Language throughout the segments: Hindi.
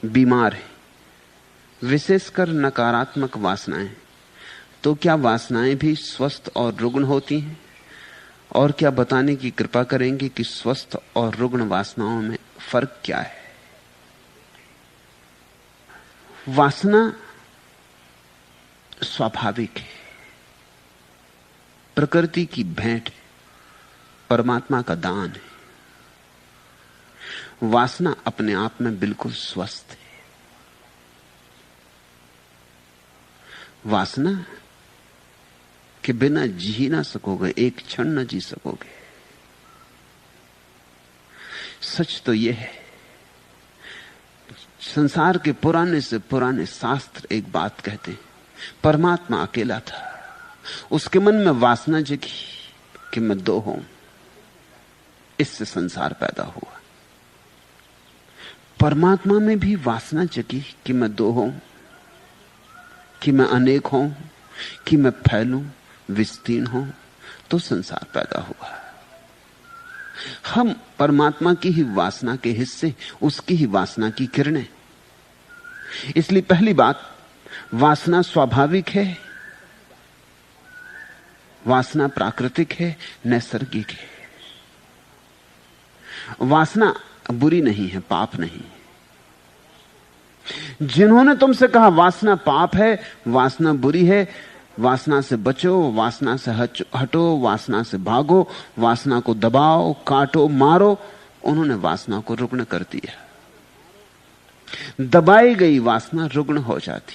बीमार है, विशेषकर नकारात्मक वासनाएं। तो क्या वासनाएं भी स्वस्थ और रुग्ण होती हैं? और क्या बताने की कृपा करेंगे कि स्वस्थ और रुग्ण वासनाओं में फर्क क्या है? वासना स्वाभाविक है, प्रकृति की भेंट है, परमात्मा का दान है। वासना अपने आप में बिल्कुल स्वस्थ है। वासना के बिना जी ना सकोगे, एक क्षण न जी सकोगे। सच तो यह है, संसार के पुराने से पुराने शास्त्र एक बात कहते हैं, परमात्मा अकेला था, उसके मन में वासना जगी कि मैं दो हूं, इससे संसार पैदा हुआ। परमात्मा में भी वासना जगी कि मैं दो हूं, कि मैं अनेक हूं, कि मैं फैलूं, विस्तीर्ण हूं, तो संसार पैदा हुआ। हम परमात्मा की ही वासना के हिस्से, उसकी ही वासना की किरणें। इसलिए पहली बात, वासना स्वाभाविक है, वासना प्राकृतिक है, नैसर्गिक है। वासना बुरी नहीं है, पाप नहीं। जिन्होंने तुमसे कहा वासना पाप है, वासना बुरी है, वासना से बचो, वासना से हटो, वासना से भागो, वासना को दबाओ, काटो, मारो, उन्होंने वासना को रुग्ण कर दिया। दबाई गई वासना रुग्ण हो जाती,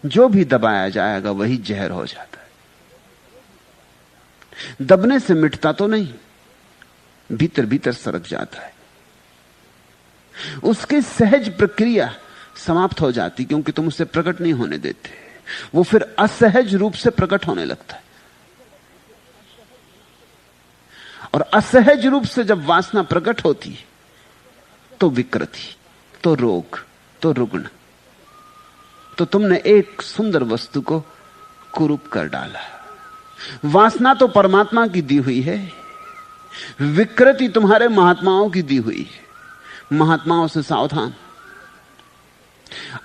जो भी दबाया जाएगा वही जहर हो जाता है। दबने से मिटता तो नहीं, भीतर भीतर सरक जाता है। उसकी सहज प्रक्रिया समाप्त हो जाती, क्योंकि तुम उसे प्रकट नहीं होने देते। वो फिर असहज रूप से प्रकट होने लगता है, और असहज रूप से जब वासना प्रकट होती है तो विकृति, तो रोग, तो रुग्ण, तो तुमने एक सुंदर वस्तु को कुरूप कर डाला। वासना तो परमात्मा की दी हुई है, विकृति तुम्हारे महात्माओं की दी हुई है। महात्माओं से सावधान,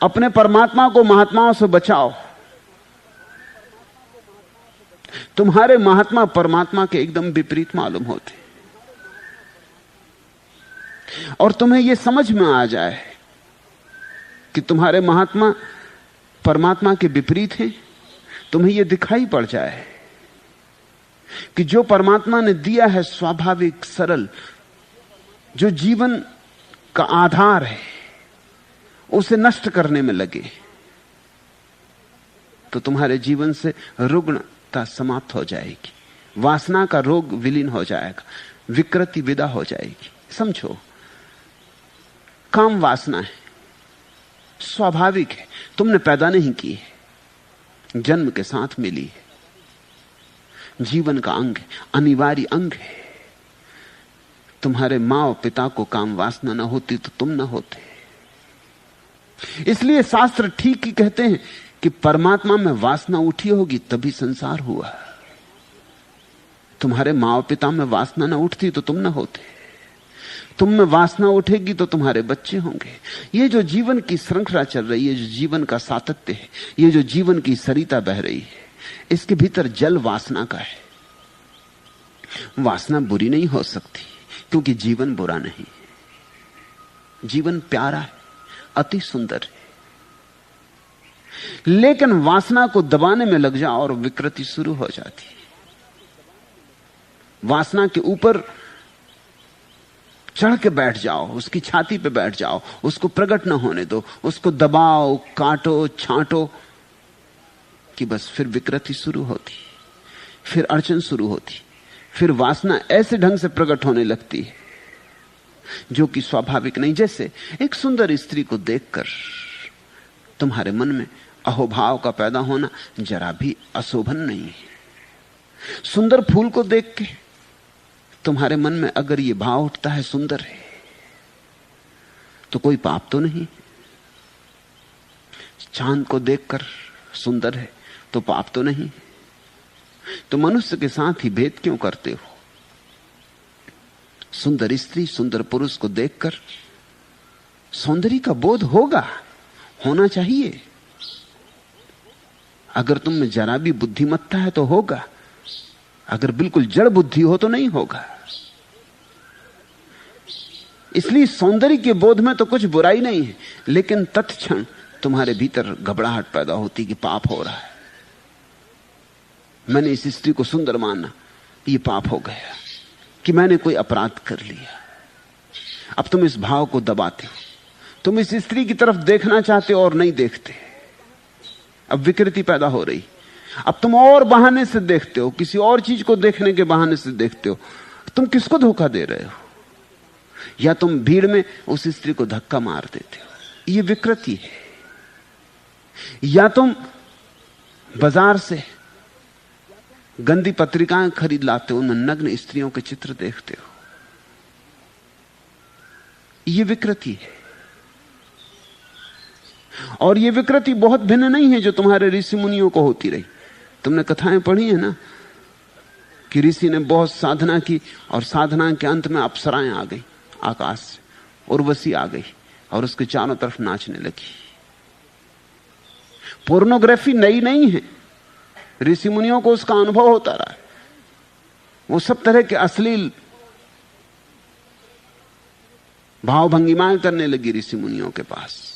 अपने परमात्मा को महात्माओं से बचाओ। तुम्हारे महात्मा परमात्मा के एकदम विपरीत मालूम होते, और तुम्हें यह समझ में आ जाए कि तुम्हारे महात्मा परमात्मा के विपरीत हैं, तुम्हें यह दिखाई पड़ जाए कि जो परमात्मा ने दिया है स्वाभाविक सरल, जो जीवन का आधार है, उसे नष्ट करने में लगे, तो तुम्हारे जीवन से रुग्णता समाप्त हो जाएगी, वासना का रोग विलीन हो जाएगा, विकृति विदा हो जाएगी। समझो, काम वासना है, स्वाभाविक है, तुमने पैदा नहीं की है, जन्म के साथ मिली है, जीवन का अंग है, अनिवार्य अंग है। तुम्हारे मां और पिता को काम वासना ना होती तो तुम ना होते। इसलिए शास्त्र ठीक ही कहते हैं कि परमात्मा में वासना उठी होगी तभी संसार हुआ। तुम्हारे मां और पिता में वासना ना उठती तो तुम ना होते। तुम में वासना उठेगी तो तुम्हारे बच्चे होंगे। ये जो जीवन की श्रृंखला चल रही है, जो जीवन का सातत्य है, ये जो जीवन की सरिता बह रही है, इसके भीतर जल वासना का है। वासना बुरी नहीं हो सकती, क्योंकि जीवन बुरा नहीं, जीवन प्यारा है, अति सुंदर है। लेकिन वासना को दबाने में लग जाओ और विकृति शुरू हो जाती है। वासना के ऊपर चढ़ के बैठ जाओ, उसकी छाती पे बैठ जाओ, उसको प्रकट ना होने दो, उसको दबाओ, काटो, छांटो, कि बस फिर विकृति शुरू होती, फिर अड़चन शुरू होती, फिर वासना ऐसे ढंग से प्रकट होने लगती है जो कि स्वाभाविक नहीं। जैसे एक सुंदर स्त्री को देखकर तुम्हारे मन में अहोभाव का पैदा होना जरा भी अशोभन नहीं है। सुंदर फूल को देख के तुम्हारे मन में अगर यह भाव उठता है सुंदर है, तो कोई पाप तो नहीं। चांद को देखकर सुंदर है तो पाप तो नहीं। तो मनुष्य के साथ ही भेद क्यों करते हो? सुंदर स्त्री सुंदर पुरुष को देखकर सौंदर्य का बोध होगा, होना चाहिए। अगर तुम में जरा भी बुद्धिमत्ता है तो होगा, अगर बिल्कुल जड़ बुद्धि हो तो नहीं होगा। इसलिए सौंदर्य के बोध में तो कुछ बुराई नहीं है, लेकिन तत्क्षण तुम्हारे भीतर घबराहट पैदा होती कि पाप हो रहा है। मैंने इस स्त्री को सुंदर माना, ये पाप हो गया कि मैंने कोई अपराध कर लिया। अब तुम इस भाव को दबाते हो, तुम इस स्त्री की तरफ देखना चाहते हो और नहीं देखते। अब विकृति पैदा हो रही। अब तुम और बहाने से देखते हो, किसी और चीज को देखने के बहाने से देखते हो। तुम किसको धोखा दे रहे हो? या तुम भीड़ में उस स्त्री को धक्का मार देते हो, यह विकृति है। या तुम बाजार से गंदी पत्रिकाएं खरीद लाते हो, उनमें नग्न स्त्रियों के चित्र देखते हो, यह विकृति है। और यह विकृति बहुत भिन्न नहीं है जो तुम्हारे ऋषि मुनियों को होती रही। तुमने कथाएं पढ़ी है ना कि ऋषि ने बहुत साधना की और साधना के अंत में अप्सराएं आ गई आकाश से, उर्वशी आ गई और उसके चारों तरफ नाचने लगी। पोर्नोग्राफी नई नहीं है, ऋषि मुनियों को उसका अनुभव होता रहा है। वो सब तरह के अश्लील भाव भंगिमाएं करने लगी ऋषि मुनियों के पास।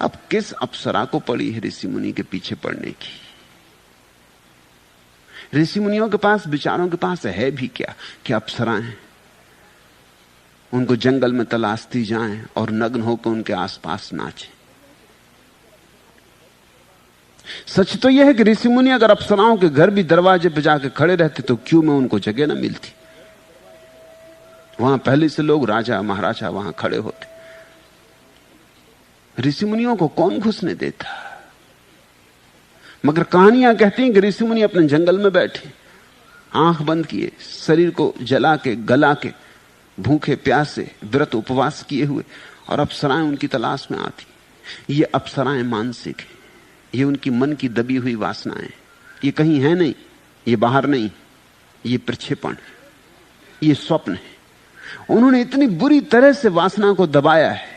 अब किस अप्सरा को पड़ी है ऋषि मुनि के पीछे पड़ने की? ऋषि मुनियों के पास, विचारों के पास है भी क्या कि अप्सराएं उनको जंगल में तलाशती जाएं और नग्न होकर उनके आसपास नाचें। सच तो यह है कि ऋषि मुनि अगर अप्सराओं के घर भी दरवाजे पर जाके खड़े रहते तो क्यों में उनको जगह ना मिलती। वहां पहले से लोग, राजा महाराजा वहां खड़े होते। ऋषि मुनियों को कौन घुसने देता? मगर कहानियां कहती हैं कि ऋषि मुनि अपने जंगल में बैठे, आंख बंद किए, शरीर को जला के गला के, भूखे प्यासे व्रत उपवास किए हुए, और अप्सराएं उनकी तलाश में आती। ये अप्सराएं मानसिक है, ये उनकी मन की दबी हुई वासनाएं। ये कहीं है नहीं, ये बाहर नहीं, ये प्रक्षेपण, ये स्वप्न है। उन्होंने इतनी बुरी तरह से वासना को दबाया है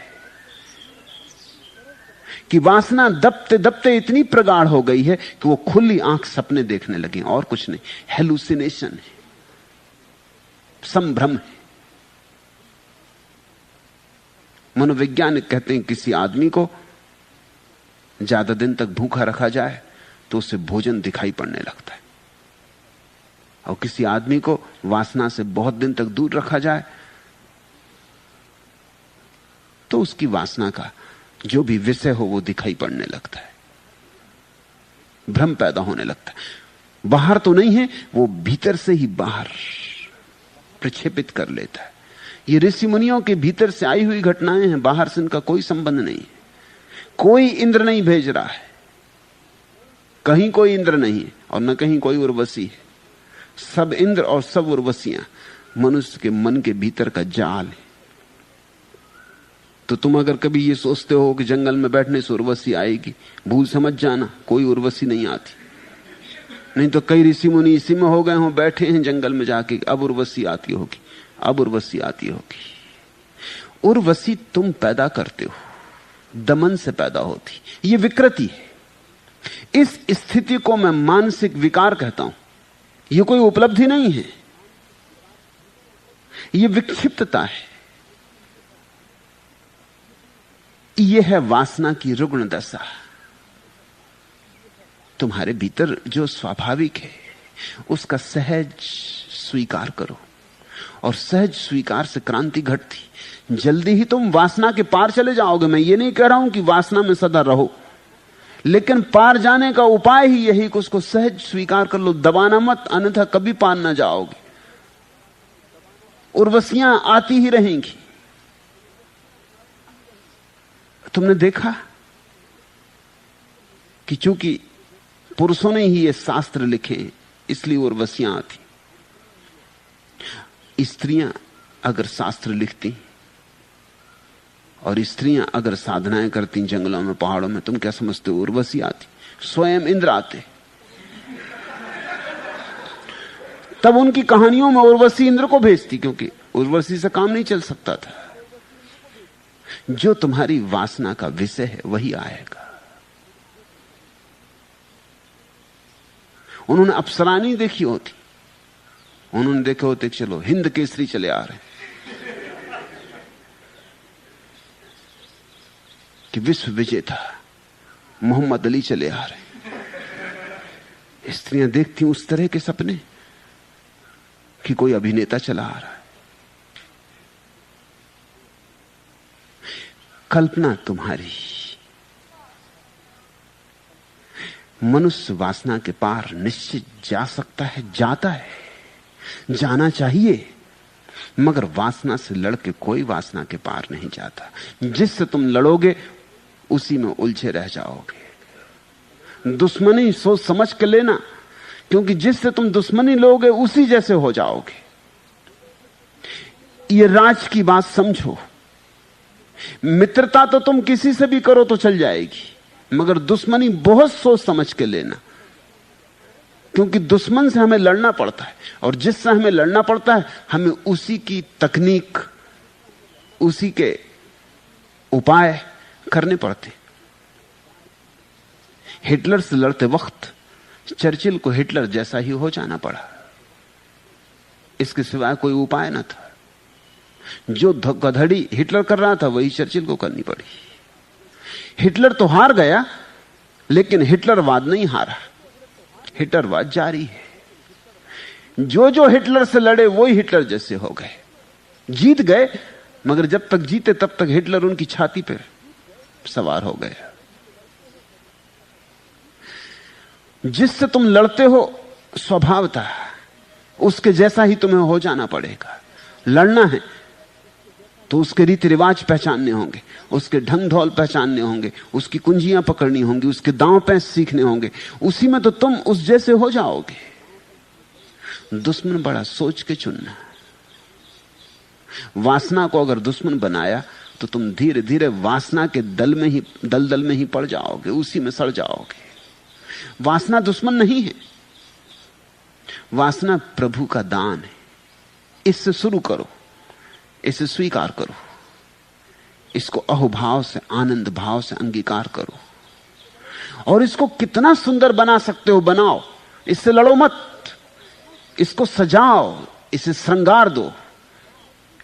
कि वासना दबते दबते इतनी प्रगाढ़ हो गई है कि वो खुली आंख सपने देखने लगे, और कुछ नहीं। हेलुसिनेशन है, संभ्रम है। मनोवैज्ञानिक कहते हैं किसी आदमी को ज्यादा दिन तक भूखा रखा जाए तो उसे भोजन दिखाई पड़ने लगता है, और किसी आदमी को वासना से बहुत दिन तक दूर रखा जाए तो उसकी वासना का जो भी विषय हो वो दिखाई पड़ने लगता है, भ्रम पैदा होने लगता है। बाहर तो नहीं है, वो भीतर से ही बाहर प्रक्षेपित कर लेता है। ये ऋषि मुनियों के भीतर से आई हुई घटनाएं हैं, बाहर से इनका कोई संबंध नहीं है। कोई इंद्र नहीं भेज रहा है, कहीं कोई इंद्र नहीं है और न कहीं कोई उर्वशी है। सब इंद्र और सब उर्वशियां मनुष्य के मन के भीतर का जाल है। तो तुम अगर कभी ये सोचते हो कि जंगल में बैठने से उर्वशी आएगी, भूल समझ जाना, कोई उर्वशी नहीं आती। नहीं तो कई ऋषि मुनि इसी में हो गए हों, बैठे हैं जंगल में जाके, अब उर्वशी आती होगी, अब उर्वशी आती होगी। उर्वशी तुम पैदा करते हो, दमन से पैदा होती। ये विकृति है। इस स्थिति को मैं मानसिक विकार कहता हूं। यह कोई उपलब्धि नहीं है, यह विक्षिप्तता है। यह है वासना की रुग्ण दशा। तुम्हारे भीतर जो स्वाभाविक है उसका सहज स्वीकार करो, और सहज स्वीकार से क्रांति घटती। जल्दी ही तुम वासना के पार चले जाओगे। मैं ये नहीं कह रहा हूं कि वासना में सदा रहो, लेकिन पार जाने का उपाय ही यही कि उसको सहज स्वीकार कर लो, दबाना मत, अन्यथा कभी पार ना जाओगे। उर्वशियां आती ही रहेंगी। तुमने देखा कि चूंकि पुरुषों ने ही ये शास्त्र लिखे इसलिए उर्वशियां आती। स्त्रियां अगर शास्त्र लिखती और स्त्रियां अगर साधनाएं करती जंगलों में, पहाड़ों में, तुम क्या समझते हो उर्वशी आती? स्वयं इंद्र आते। तब उनकी कहानियों में उर्वशी इंद्र को भेजती, क्योंकि उर्वशी से काम नहीं चल सकता था। जो तुम्हारी वासना का विषय है वही आएगा। उन्होंने अप्सरा नहीं देखी होती, उन्होंने देखे होते चलो हिंद केसरी चले आ रहे हैं, कि विश्व विजेता मोहम्मद अली चले आ रहे हैं। स्त्रियां देखती उस तरह के सपने कि कोई अभिनेता चला आ रहा है। कल्पना तुम्हारी। मनुष्य वासना के पार निश्चित जा सकता है, जाता है, जाना चाहिए, मगर वासना से लड़के कोई वासना के पार नहीं जाता। जिससे तुम लड़ोगे उसी में उलझे रह जाओगे। दुश्मनी सोच समझ के लेना, क्योंकि जिससे तुम दुश्मनी लोगे उसी जैसे हो जाओगे। ये राज की बात समझो। मित्रता तो तुम किसी से भी करो तो चल जाएगी, मगर दुश्मनी बहुत सोच समझ के लेना, क्योंकि दुश्मन से हमें लड़ना पड़ता है, और जिससे हमें लड़ना पड़ता है हमें उसी की तकनीक, उसी के उपाय करने पड़ते। हिटलर से लड़ते वक्त चर्चिल को हिटलर जैसा ही हो जाना पड़ा, इसके सिवाय कोई उपाय न था। जो गधड़ी हिटलर कर रहा था वही चर्चिल को करनी पड़ी। हिटलर तो हार गया, लेकिन हिटलरवाद नहीं हारा, हिटलरवाद जारी है। जो जो हिटलर से लड़े वही हिटलर जैसे हो गए, जीत गए, मगर जब तक जीते तब तक हिटलर उनकी छाती पर सवार हो गया। जिससे तुम लड़ते हो स्वभावतः उसके जैसा ही तुम्हें हो जाना पड़ेगा। लड़ना है तो उसके रीति रिवाज पहचानने होंगे, उसके ढंग ढोल पहचानने होंगे, उसकी कुंजियां पकड़नी होंगी, उसके दांव पैंच सीखने होंगे। उसी में तो तुम उस जैसे हो जाओगे। दुश्मन बड़ा सोच के चुनना। वासना को अगर दुश्मन बनाया तो तुम धीरे धीरे वासना के दलदल में ही पड़ जाओगे, उसी में सड़ जाओगे। वासना दुश्मन नहीं है, वासना प्रभु का दान है। इससे शुरू करो, इसे स्वीकार करो, इसको अहोभाव से, आनंद भाव से अंगीकार करो, और इसको कितना सुंदर बना सकते हो बनाओ। इससे लड़ो मत, इसको सजाओ, इसे श्रृंगार दो,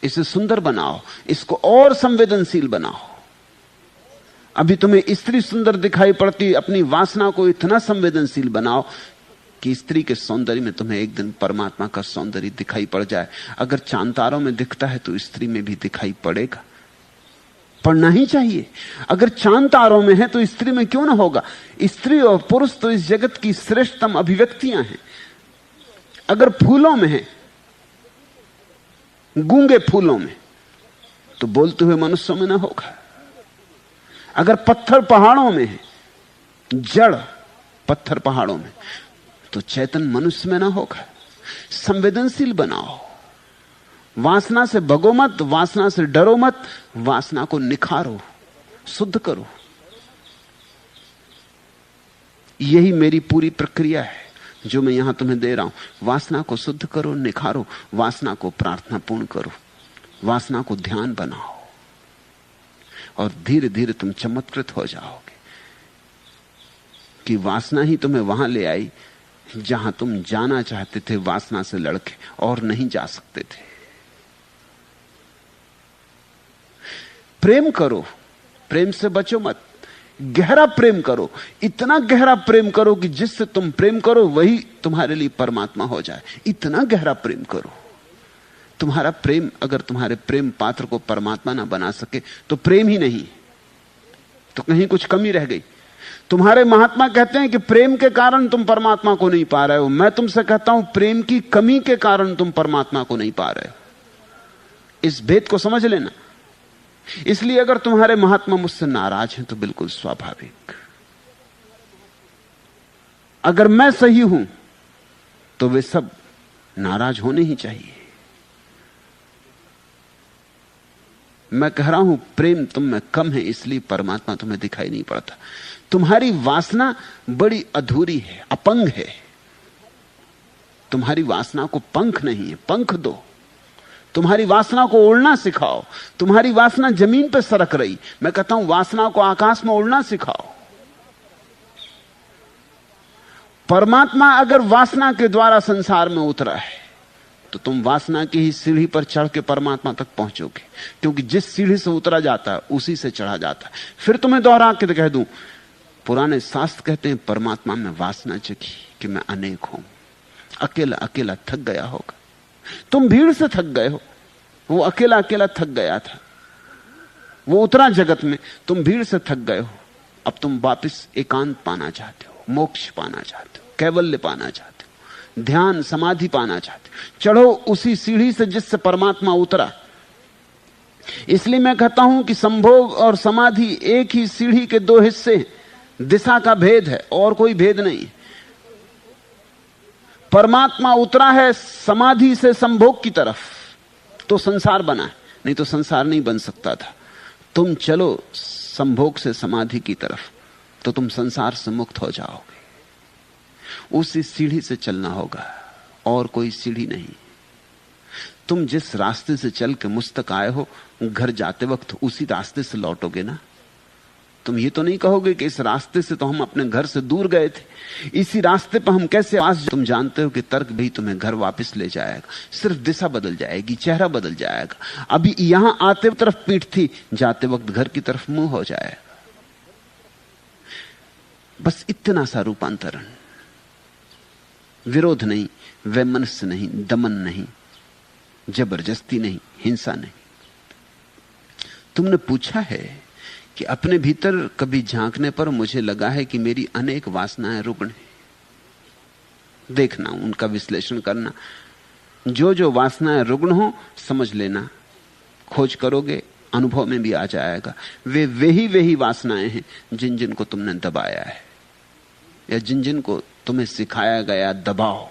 इसे सुंदर बनाओ, इसको और संवेदनशील बनाओ। अभी तुम्हें स्त्री सुंदर दिखाई पड़ती, अपनी वासना को इतना संवेदनशील बनाओ कि स्त्री के सौंदर्य में तुम्हें एक दिन परमात्मा का सौंदर्य दिखाई पड़ जाए। अगर चांद तारों में दिखता है तो स्त्री में भी दिखाई पड़ेगा, पड़ना ही चाहिए। अगर चांद तारों में है तो स्त्री में क्यों ना होगा। स्त्री और पुरुष तो इस जगत की श्रेष्ठतम अभिव्यक्तियां हैं। अगर फूलों में है, गूंगे फूलों में, तो बोलते हुए मनुष्यों में ना होगा। अगर पत्थर पहाड़ों में है, जड़ पत्थर पहाड़ों में, तो चैतन मनुष्य में ना होगा। संवेदनशील बनाओ, वासना से भगो मत, वासना से डरो मत, वासना को निखारो, शुद्ध करो। यही मेरी पूरी प्रक्रिया है जो मैं यहां तुम्हें दे रहा हूं। वासना को शुद्ध करो, निखारो, वासना को प्रार्थना पूर्ण करो, वासना को ध्यान बनाओ, और धीरे धीरे तुम चमत्कृत हो जाओगे कि वासना ही तुम्हें वहां ले आई जहां तुम जाना चाहते थे वासना से लड़के, और नहीं जा सकते थे। प्रेम करो, प्रेम से बचो मत। गहरा प्रेम करो, इतना गहरा प्रेम करो कि जिससे तुम प्रेम करो वही तुम्हारे लिए परमात्मा हो जाए। इतना गहरा प्रेम करो। तुम्हारा प्रेम अगर तुम्हारे प्रेम पात्र को परमात्मा ना बना सके तो प्रेम ही नहीं, तो कहीं कुछ कमी रह गई। तुम्हारे महात्मा कहते हैं कि प्रेम के कारण तुम परमात्मा को नहीं पा रहे हो। मैं तुमसे कहता हूं प्रेम की कमी के कारण तुम परमात्मा को नहीं पा रहे हो। इस भेद को समझ लेना। इसलिए अगर तुम्हारे महात्मा मुझसे नाराज हैं तो बिल्कुल स्वाभाविक। अगर मैं सही हूं तो वे सब नाराज होने ही चाहिए। मैं कह रहा हूं प्रेम तुम में कम है, इसलिए परमात्मा तुम्हें दिखाई नहीं पड़ता। तुम्हारी वासना बड़ी अधूरी है, अपंग है। तुम्हारी वासना को पंख नहीं है, पंख दो। तुम्हारी वासना को उड़ना सिखाओ। तुम्हारी वासना जमीन पर सरक रही, मैं कहता हूं वासना को आकाश में उड़ना सिखाओ। परमात्मा अगर वासना के द्वारा संसार में उतरा है तो तुम वासना की ही सीढ़ी पर चढ़ के परमात्मा तक पहुंचोगे, क्योंकि जिस सीढ़ी से उतरा जाता है उसी से चढ़ा जाता है। फिर तुम्हें दोहरा के कह दूं, पुराने शास्त्र कहते हैं परमात्मा में वासना जगी कि मैं अनेक हूं। अकेला अकेला थक गया होगा, तुम भीड़ से थक गए हो, वो अकेला अकेला थक गया था, वो उतरा जगत में, तुम भीड़ से थक गए हो। अब तुम वापस एकांत पाना चाहते हो, मोक्ष पाना चाहते हो, कैवल्य पाना चाहते हो, ध्यान समाधि पाना चाहते हो। चढ़ो उसी सीढ़ी से जिससे परमात्मा उतरा। इसलिए मैं कहता हूं कि संभोग और समाधि एक ही सीढ़ी के दो हिस्से हैं, दिशा का भेद है और कोई भेद नहीं। परमात्मा उतरा है समाधि से संभोग की तरफ तो संसार बना है, नहीं तो संसार नहीं बन सकता था। तुम चलो संभोग से समाधि की तरफ तो तुम संसार से मुक्त हो जाओगे। उसी सीढ़ी से चलना होगा और कोई सीढ़ी नहीं। तुम जिस रास्ते से चल के मुझ तक आए हो, घर जाते वक्त उसी रास्ते से लौटोगे ना। तुम ये तो नहीं कहोगे कि इस रास्ते से तो हम अपने घर से दूर गए थे, इसी रास्ते पर हम कैसे पास। तुम जानते हो कि तर्क भी तुम्हें घर वापस ले जाएगा, सिर्फ दिशा बदल जाएगी, चेहरा बदल जाएगा। अभी यहां आते तरफ पीठ थी, जाते वक्त घर की तरफ मुंह हो जाएगा। बस इतना सा रूपांतरण, विरोध नहीं, वैमनस्य नहीं, दमन नहीं, जबरदस्ती नहीं, हिंसा नहीं। तुमने पूछा है कि अपने भीतर कभी झांकने पर मुझे लगा है कि मेरी अनेक वासनाएं रुग्ण हैं। देखना, उनका विश्लेषण करना। जो जो वासनाएं रुग्ण हो समझ लेना, खोज करोगे अनुभव में भी आ जाएगा। वे ही वासनाएं हैं जिन जिन को तुमने दबाया है या जिन जिन को तुम्हें सिखाया गया दबाओ,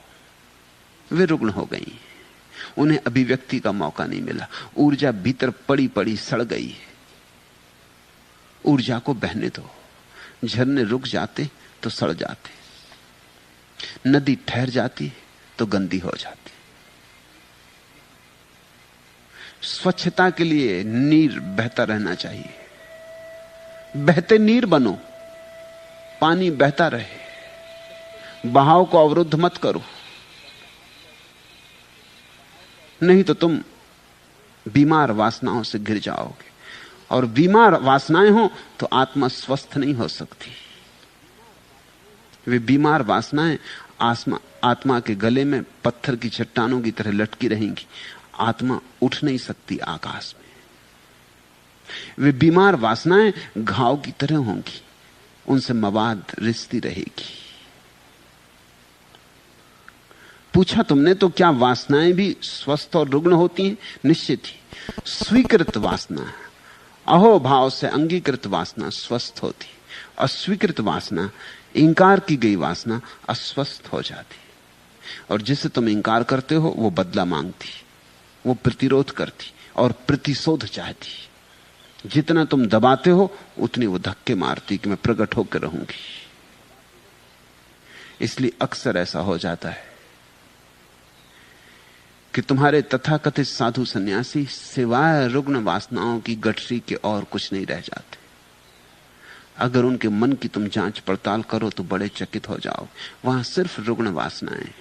वे रुग्ण हो गई। उन्हें अभिव्यक्ति का मौका नहीं मिला। ऊर्जा भीतर पड़ी पड़ी सड़ गई है। ऊर्जा को बहने दो। झरने रुक जाते तो सड़ जाते, नदी ठहर जाती तो गंदी हो जाती। स्वच्छता के लिए नीर बहता रहना चाहिए। बहते नीर बनो, पानी बहता रहे, बहाव को अवरुद्ध मत करो, नहीं तो तुम बीमार वासनाओं से घिर जाओगे। और बीमार वासनाएं हो तो आत्मा स्वस्थ नहीं हो सकती। वे बीमार वासनाएं आत्मा के गले में पत्थर की चट्टानों की तरह लटकी रहेंगी। आत्मा उठ नहीं सकती आकाश में। वे बीमार वासनाएं घाव की तरह होंगी, उनसे मवाद रिश्ती रहेगी। पूछा तुमने तो क्या वासनाएं भी स्वस्थ और रुग्ण होती हैं? निश्चित ही। स्वीकृत वासना, अहोभाव से अंगीकृत वासना स्वस्थ होती, अस्वीकृत वासना, इंकार की गई वासना अस्वस्थ हो जाती। और जिसे तुम इंकार करते हो वो बदला मांगती, वो प्रतिरोध करती और प्रतिशोध चाहती। जितना तुम दबाते हो उतनी वो धक्के मारती कि मैं प्रकट होकर रहूंगी। इसलिए अक्सर ऐसा हो जाता है कि तुम्हारे तथाकथित साधु सन्यासी सिवाय रुग्ण वासनाओं की गठरी के और कुछ नहीं रह जाते। अगर उनके मन की तुम जांच पड़ताल करो तो बड़े चकित हो जाओ, वहां सिर्फ रुग्ण वासनाएं।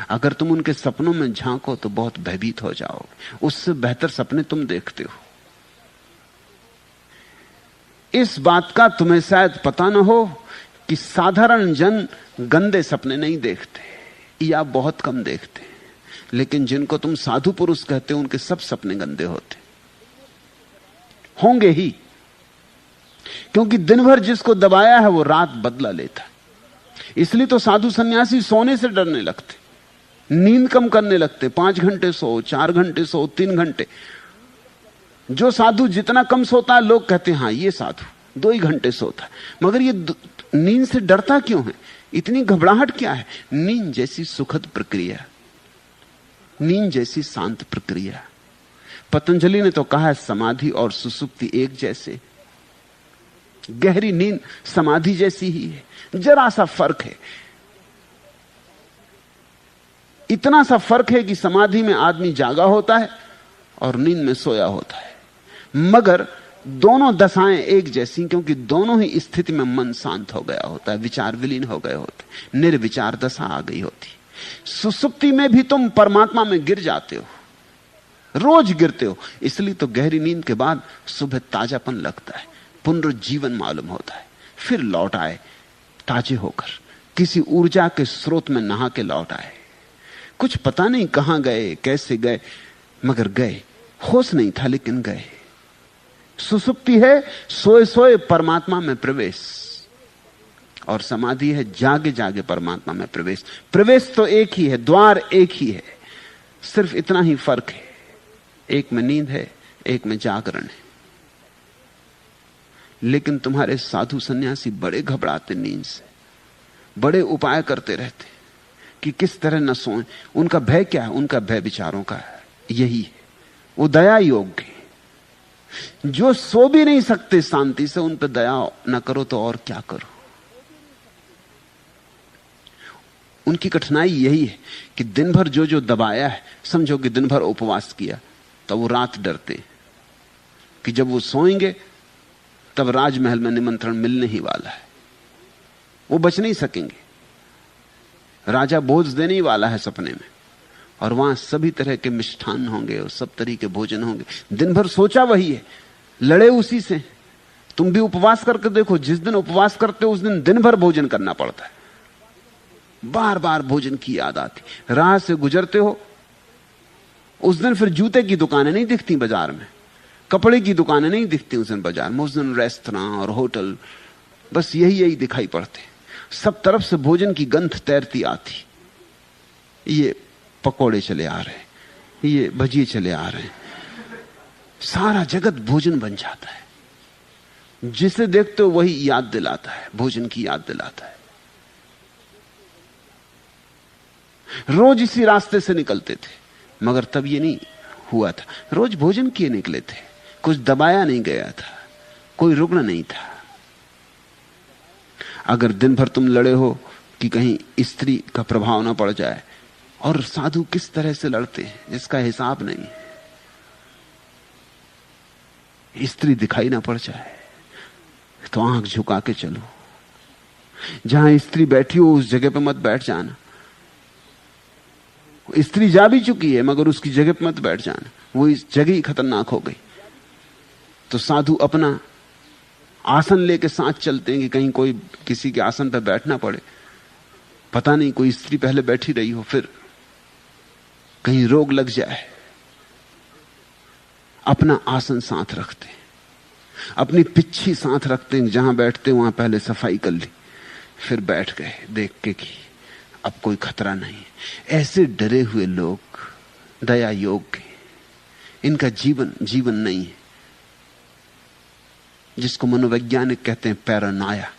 अगर तुम उनके सपनों में झांको तो बहुत भयभीत हो जाओगे। उससे बेहतर सपने तुम देखते हो। इस बात का तुम्हें शायद पता न हो कि साधारण जन गंदे सपने नहीं देखते या बहुत कम देखते, लेकिन जिनको तुम साधु पुरुष कहते हो उनके सब सपने गंदे होते होंगे ही, क्योंकि दिन भर जिसको दबाया है वो रात बदला लेता है। इसलिए तो साधु सन्यासी सोने से डरने लगते, नींद कम करने लगते। 5 घंटे सो, 4 घंटे सो, 3 घंटे। जो साधु जितना कम सोता है लोग कहते हैं हाँ ये साधु 2 ही घंटे सोता है। मगर ये नींद से डरता क्यों है? इतनी घबराहट क्या है? नींद जैसी सुखद प्रक्रिया, नींद जैसी शांत प्रक्रिया। पतंजलि ने तो कहा है समाधि और सुसुप्ति एक जैसे। गहरी नींद समाधि जैसी ही है, जरा सा फर्क है। इतना सा फर्क है कि समाधि में आदमी जागा होता है और नींद में सोया होता है। मगर दोनों दशाएं एक जैसी, क्योंकि दोनों ही स्थिति में मन शांत हो गया होता है, विचार विलीन हो गए होते, निर्विचार दशा आ गई होती। सुसुप्ति में भी तुम परमात्मा में गिर जाते हो, रोज गिरते हो। इसलिए तो गहरी नींद के बाद सुबह ताजापन लगता है, पुनरुज्जीवन मालूम होता है। फिर लौट आए ताजे होकर, किसी ऊर्जा के स्रोत में नहा के लौट आए। कुछ पता नहीं कहां गए, कैसे गए, मगर गए। होश नहीं था लेकिन गए। सुसुप्ति है सोए सोए परमात्मा में प्रवेश, और समाधि है जागे जागे परमात्मा में प्रवेश। प्रवेश तो एक ही है, द्वार एक ही है, सिर्फ इतना ही फर्क है, एक में नींद है, एक में जागरण है। लेकिन तुम्हारे साधु सन्यासी बड़े घबराते नींद से, बड़े उपाय करते रहते कि किस तरह न सोएं। उनका भय क्या है? उनका भय विचारों का है, यही है। वो दया योग्य है। जो सो भी नहीं सकते शांति से, उन पर दया न करो तो और क्या करो। उनकी कठिनाई यही है कि दिन भर जो जो दबाया है, समझो कि दिन भर उपवास किया, तो वो रात डरते कि जब वो सोएंगे तब राजमहल में निमंत्रण मिलने ही वाला है, वो बच नहीं सकेंगे। राजा भोज देने ही वाला है सपने में, और वहां सभी तरह के मिष्ठान होंगे और सब तरह के भोजन होंगे। दिन भर सोचा वही है, लड़े उसी से। तुम भी उपवास करके देखो, जिस दिन उपवास करते हो उस दिन दिन भर भोजन करना पड़ता है, बार बार भोजन की याद आती। राह से गुजरते हो उस दिन फिर जूते की दुकानें नहीं दिखती बाजार में, कपड़े की दुकानें नहीं दिखती उस दिन बाजार में। उस दिन रेस्तरां और होटल, बस यही दिखाई पड़ते। सब तरफ से भोजन की गंध तैरती आती। ये पकोड़े चले आ रहे हैं, ये भजिए चले आ रहे हैं, सारा जगत भोजन बन जाता है। जिसे देखते हो वही याद दिलाता है, भोजन की याद दिलाता है। रोज इसी रास्ते से निकलते थे, मगर तब ये नहीं हुआ था। रोज भोजन किए निकले थे, कुछ दबाया नहीं गया था, कोई रुग्ण नहीं था। अगर दिन भर तुम लड़े हो कि कहीं स्त्री का प्रभाव ना पड़ जाए, और साधु किस तरह से लड़ते हैं जिसका हिसाब नहीं, स्त्री दिखाई ना पड़ जाए तो आंख झुका के चलो। जहां स्त्री बैठी हो उस जगह पे मत बैठ जाना। स्त्री जा भी चुकी है मगर उसकी जगह पे मत बैठ जाना, वो इस जगह ही खतरनाक हो गई। तो साधु अपना आसन लेके साथ चलते हैं कि कहीं कोई किसी के आसन पर बैठना पड़े, पता नहीं कोई स्त्री पहले बैठी रही हो, फिर कहीं रोग लग जाए। अपना आसन साथ रखते हैं, अपनी पिच्छी साथ रखते हैं, जहां बैठते वहां पहले सफाई कर ली, फिर बैठ गए देख के कि अब कोई खतरा नहीं। ऐसे डरे हुए लोग दया योग्य, इनका जीवन जीवन नहीं है, जिसको मनोवैज्ञानिक कहते हैं पैरानोया,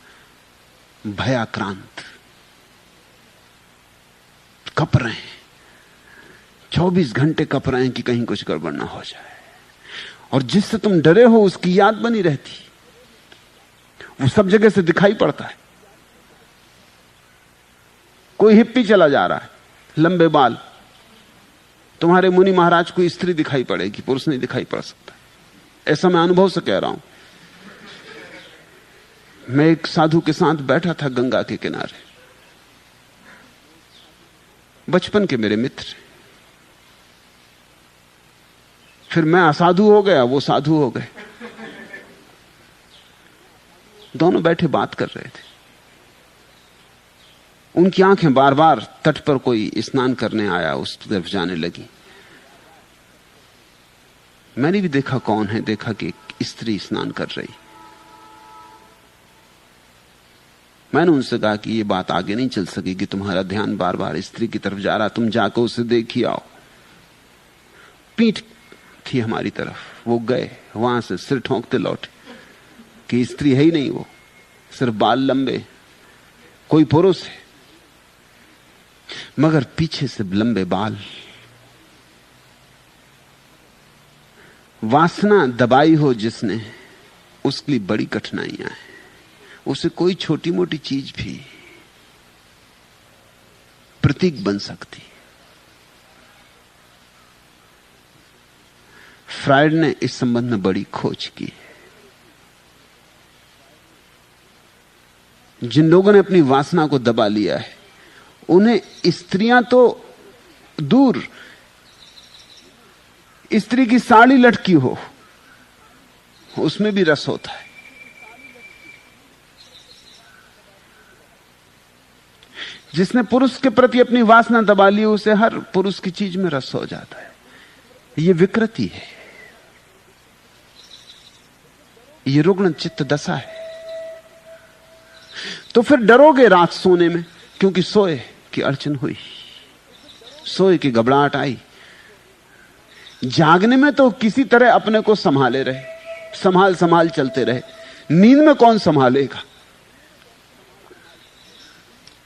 भयाक्रांत। कप रहे हैं, 24 घंटे कप रहे हैं कि कहीं कुछ गड़बड़ ना हो जाए। और जिससे तुम डरे हो उसकी याद बनी रहती, वो सब जगह से दिखाई पड़ता है। कोई हिप्पी चला जा रहा है, लंबे बाल, तुम्हारे मुनि महाराज को स्त्री दिखाई पड़ेगी, पुरुष नहीं दिखाई पड़ सकता। ऐसा मैं अनुभव से कह रहा हूं। मैं एक साधु के साथ बैठा था गंगा के किनारे, बचपन के मेरे मित्र। फिर मैं असाधु हो गया, वो साधु हो गए। दोनों बैठे बात कर रहे थे। उनकी आंखें बार बार तट पर कोई स्नान करने आया उस तरफ जाने लगी। मैंने भी देखा कौन है, देखा कि एक स्त्री स्नान कर रही। मैंने उनसे कहा कि ये बात आगे नहीं चल सकेगी, तुम्हारा ध्यान बार बार स्त्री की तरफ जा रहा, तुम जाकर उसे देख ही आओ। पीठ थी हमारी तरफ, वो गए, वहां से सिर ठोंकते लौटे कि स्त्री है ही नहीं, वो सिर्फ बाल लंबे, कोई पुरुष है मगर पीछे से लंबे बाल। वासना दबाई हो जिसने, उसके लिए बड़ी कठिनाइयां हैं। उसे कोई छोटी मोटी चीज भी प्रतीक बन सकती। फ्रायड ने इस संबंध में बड़ी खोज की। जिन लोगों ने अपनी वासना को दबा लिया है, उन्हें स्त्रियां तो दूर, स्त्री की साड़ी लटकी हो उसमें भी रस होता है। जिसने पुरुष के प्रति अपनी वासना दबा ली, उसे हर पुरुष की चीज में रस हो जाता है। यह विकृति है, यह रुग्ण चित्त दशा है। तो फिर डरोगे रात सोने में, क्योंकि सोए की अड़चन हुई, सोए की घबराहट आई। जागने में तो किसी तरह अपने को संभाले रहे, संभाल संभाल चलते रहे। नींद में कौन संभालेगा?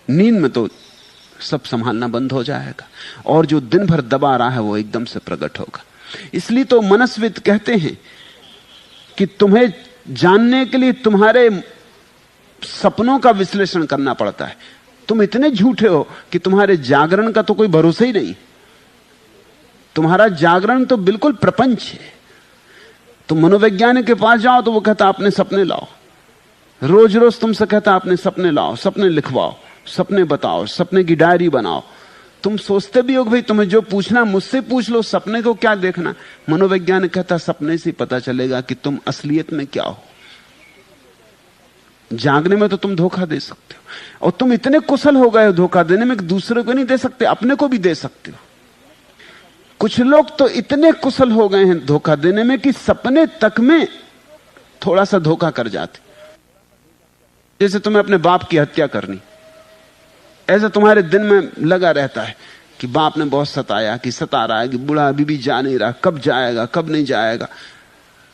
नींद में तो सब संभालना बंद हो जाएगा, और जो दिन भर दबा रहा है वो एकदम से प्रकट होगा। इसलिए तो मनस्विद कहते हैं कि तुम्हें जानने के लिए तुम्हारे सपनों का विश्लेषण करना पड़ता है। तुम इतने झूठे हो कि तुम्हारे जागरण का तो कोई भरोसा ही नहीं। तुम्हारा जागरण तो बिल्कुल प्रपंच है। तुम मनोवैज्ञानिक के पास जाओ तो वो कहता अपने सपने लाओ, रोज रोज तुमसे कहता अपने सपने लाओ, सपने लिखवाओ, सपने बताओ, सपने की डायरी बनाओ। तुम सोचते भी हो भाई तुम्हें जो पूछना मुझसे पूछ लो, सपने को क्या देखना। मनोवैज्ञानिक कहता सपने से पता चलेगा कि तुम असलियत में क्या हो। जागने में तो तुम धोखा दे सकते हो, और तुम इतने कुशल हो गए हो धोखा देने में कि दूसरे को नहीं दे सकते, अपने को भी दे सकते हो। कुछ लोग तो इतने कुशल हो गए हैं धोखा देने में कि सपने तक में थोड़ा सा धोखा कर जाते। जैसे तुम्हें अपने बाप की हत्या करनी, ऐसा तुम्हारे दिन में लगा रहता है कि बाप ने बहुत सताया, कि सता रहा है, कि बूढ़ा अभी भी जा नहीं रहा, कब जाएगा कब नहीं जाएगा।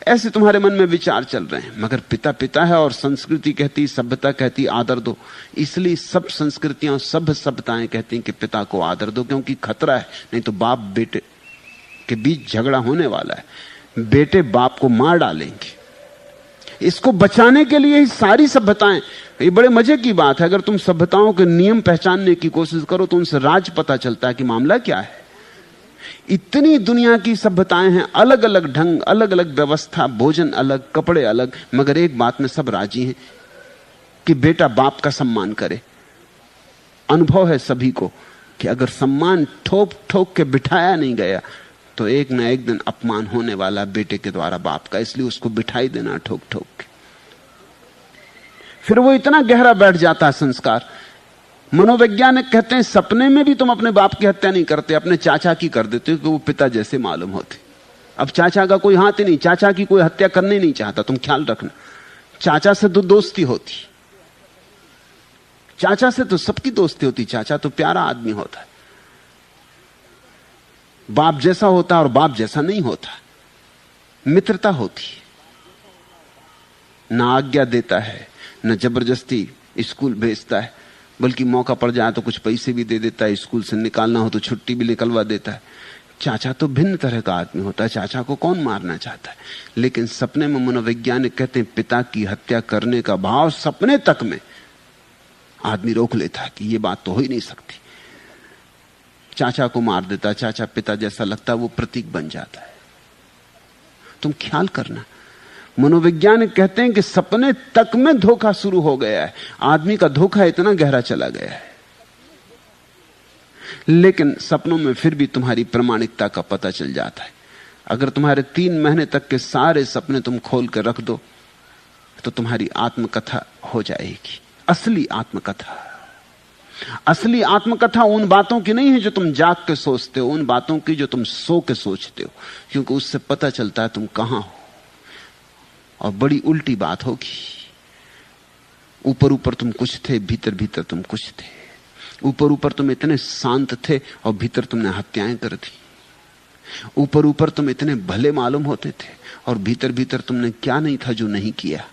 ऐसे तुम्हारे मन में विचार चल रहे हैं। मगर पिता पिता है, और संस्कृति कहती, सभ्यता कहती आदर दो। इसलिए सब संस्कृतियां, सब सभ्यताएं कहती हैं कि पिता को आदर दो, क्योंकि खतरा है, नहीं तो बाप बेटे के बीच झगड़ा होने वाला है, बेटे बाप को मार डालेंगे। इसको बचाने के लिए ही सारी सभ्यताएं। ये बड़े मजे की बात है, अगर तुम सभ्यताओं के नियम पहचानने की कोशिश करो तो उनसे राज पता चलता है कि मामला क्या है। इतनी दुनिया की सभ्यताएं हैं, अलग अलग ढंग, अलग अलग व्यवस्था, भोजन अलग, कपड़े अलग, मगर एक बात में सब राजी हैं कि बेटा बाप का सम्मान करे। अनुभव है सभी को कि अगर सम्मान ठोक ठोक के बिठाया नहीं गया तो एक ना एक दिन अपमान होने वाला बेटे के द्वारा बाप का, इसलिए उसको बिठाई देना ठोक ठोक के। फिर वो इतना गहरा बैठ जाता है संस्कार। मनोवैज्ञानिक कहते हैं सपने में भी तुम अपने बाप की हत्या नहीं करते, अपने चाचा की कर देते हो कि वो पिता जैसे मालूम होते। अब चाचा का कोई हाथ ही नहीं, चाचा की कोई हत्या करने नहीं चाहता, तुम ख्याल रखना। चाचा से तो दोस्ती होती, चाचा से तो सबकी दोस्ती होती, चाचा तो प्यारा आदमी होता है। बाप जैसा होता है और बाप जैसा नहीं होता, मित्रता होती है। ना आज्ञा देता है, न जबरदस्ती स्कूल भेजता है, बल्कि मौका पड़ जाए तो कुछ पैसे भी दे देता है, स्कूल से निकालना हो तो छुट्टी भी निकलवा देता है। चाचा तो भिन्न तरह का आदमी होता है, चाचा को कौन मारना चाहता है। लेकिन सपने में मनोवैज्ञानिक कहते हैं पिता की हत्या करने का भाव सपने तक में आदमी रोक लेता है कि यह बात तो हो ही नहीं सकती। चाचा को मार देता, चाचा पिता जैसा लगता है, वो प्रतीक बन जाता है। तुम ख्याल करना, मनोवैज्ञानिक कहते हैं कि सपने तक में धोखा शुरू हो गया है। आदमी का धोखा इतना गहरा चला गया है। लेकिन सपनों में फिर भी तुम्हारी प्रामाणिकता का पता चल जाता है। अगर तुम्हारे 3 महीने तक के सारे सपने तुम खोल कर रख दो तो तुम्हारी आत्मकथा हो जाएगी। असली आत्मकथा, असली आत्मकथा उन बातों की नहीं है जो तुम जाग के सोचते हो, उन बातों की जो तुम सो के सोचते हो, क्योंकि उससे पता चलता है तुम कहां हो। और बड़ी उल्टी बात होगी, ऊपर ऊपर तुम कुछ थे, भीतर भीतर तुम कुछ थे। ऊपर ऊपर तुम इतने शांत थे और भीतर तुमने हत्याएं कर दी। ऊपर ऊपर तुम इतने भले मालूम होते थे और भीतर भीतर तुमने क्या नहीं था जो नहीं किया।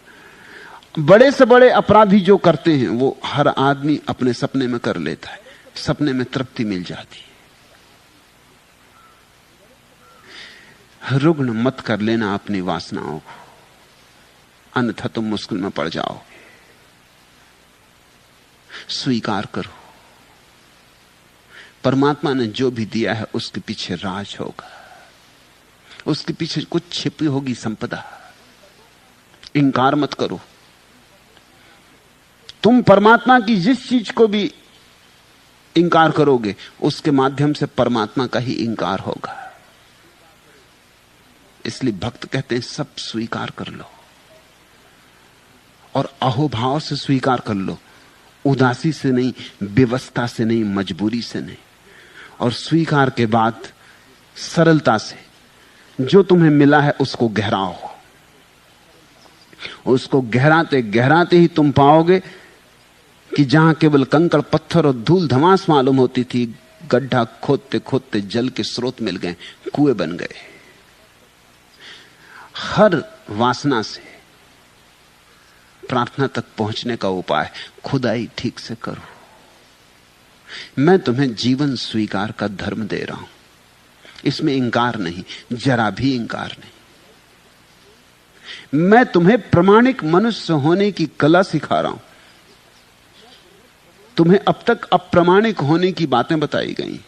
बड़े से बड़े अपराधी जो करते हैं वो हर आदमी अपने सपने में कर लेता है, सपने में तृप्ति मिल जाती है। रुग्ण मत कर लेना अपनी वासनाओं को, अन्यथा तुम मुश्किल में पड़ जाओगे। स्वीकार करो, परमात्मा ने जो भी दिया है उसके पीछे राज होगा, उसके पीछे कुछ छिपी होगी संपदा। इंकार मत करो। तुम परमात्मा की जिस चीज को भी इंकार करोगे उसके माध्यम से परमात्मा का ही इंकार होगा। इसलिए भक्त कहते हैं सब स्वीकार कर लो और अहोभाव से स्वीकार कर लो, उदासी से नहीं, विवशता से नहीं, मजबूरी से नहीं। और स्वीकार के बाद सरलता से जो तुम्हें मिला है उसको गहराओ। उसको गहराते गहराते ही तुम पाओगे कि जहां केवल कंकड़ पत्थर और धूल धमास मालूम होती थी, गड्ढा खोदते खोदते जल के स्रोत मिल गए, कुएं बन गए। हर वासना से प्रार्थना तक पहुंचने का उपाय खुदाई ठीक से करो। मैं तुम्हें जीवन स्वीकार का धर्म दे रहा हूं, इसमें इंकार नहीं, जरा भी इंकार नहीं। मैं तुम्हें प्रामाणिक मनुष्य होने की कला सिखा रहा हूं। तुम्हें अब तक अप्रामाणिक होने की बातें बताई गई।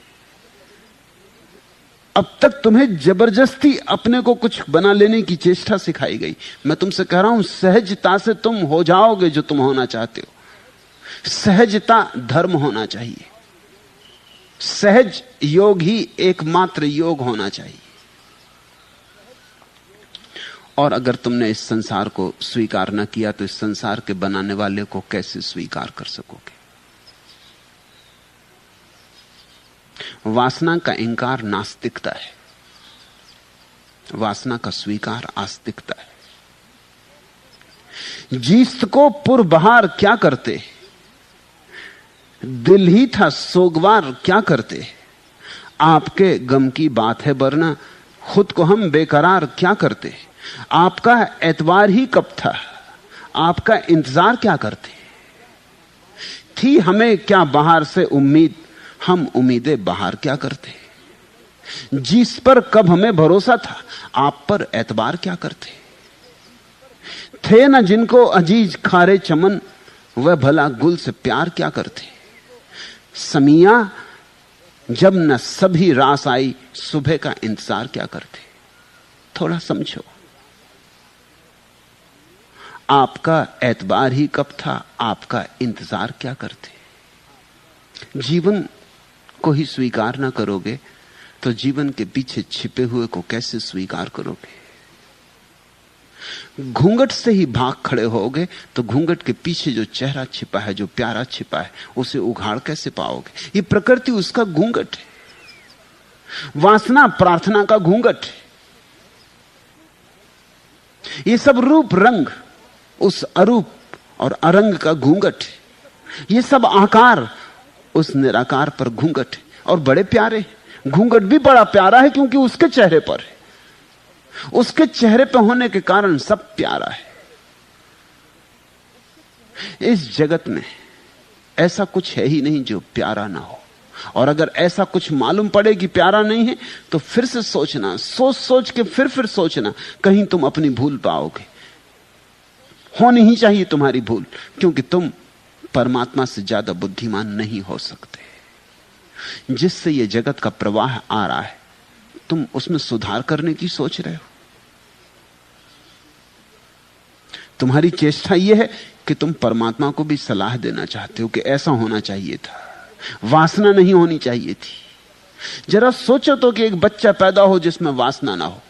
अब तक तुम्हें जबरदस्ती अपने को कुछ बना लेने की चेष्टा सिखाई गई। मैं तुमसे कह रहा हूं सहजता से तुम हो जाओगे जो तुम होना चाहते हो। सहजता धर्म होना चाहिए। सहज योग ही एकमात्र योग होना चाहिए। और अगर तुमने इस संसार को स्वीकार न किया तो इस संसार के बनाने वाले को कैसे स्वीकार कर सकोगे? वासना का इंकार नास्तिकता है, वासना का स्वीकार आस्तिकता है। जीस्त को पुरबहार क्या करते, दिल ही था सोगवार क्या करते। आपके गम की बात है वरना खुद को हम बेकरार क्या करते। आपका एतवार ही कब था, आपका इंतजार क्या करते। थी हमें क्या बाहर से उम्मीद, हम उम्मीदें बाहर क्या करते। जिस पर कब हमें भरोसा था, आप पर एतबार क्या करते। थे न जिनको अजीज खारे चमन, वह भला गुल से प्यार क्या करते। समिया जब न सभी रास आई, सुबह का इंतजार क्या करते। थोड़ा समझो, आपका एतबार ही कब था, आपका इंतजार क्या करते। जीवन को ही स्वीकार ना करोगे तो जीवन के पीछे छिपे हुए को कैसे स्वीकार करोगे। घूंघट से ही भाग खड़े होगे तो घूंघट के पीछे जो चेहरा छिपा है, जो प्यारा छिपा है, उसे उघाड़ कैसे पाओगे। ये प्रकृति उसका घूंघट है, वासना प्रार्थना का घूंघट है। ये सब रूप रंग उस अरूप और अरंग का घूंघट है। ये सब आकार उस निराकार पर घूंघट है। और बड़े प्यारे, घूंघट भी बड़ा प्यारा है क्योंकि उसके चेहरे पर है। उसके चेहरे पर होने के कारण सब प्यारा है। इस जगत में ऐसा कुछ है ही नहीं जो प्यारा ना हो। और अगर ऐसा कुछ मालूम पड़े कि प्यारा नहीं है तो फिर से सोचना, सोच सोच के फिर सोचना, कहीं तुम अपनी भूल पाओगे। होनी ही चाहिए तुम्हारी भूल, क्योंकि तुम परमात्मा से ज्यादा बुद्धिमान नहीं हो सकते। जिससे ये जगत का प्रवाह आ रहा है, तुम उसमें सुधार करने की सोच रहे हो। तुम्हारी चेष्टा यह है कि तुम परमात्मा को भी सलाह देना चाहते हो कि ऐसा होना चाहिए था, वासना नहीं होनी चाहिए थी। जरा सोचो तो कि एक बच्चा पैदा हो जिसमें वासना ना हो,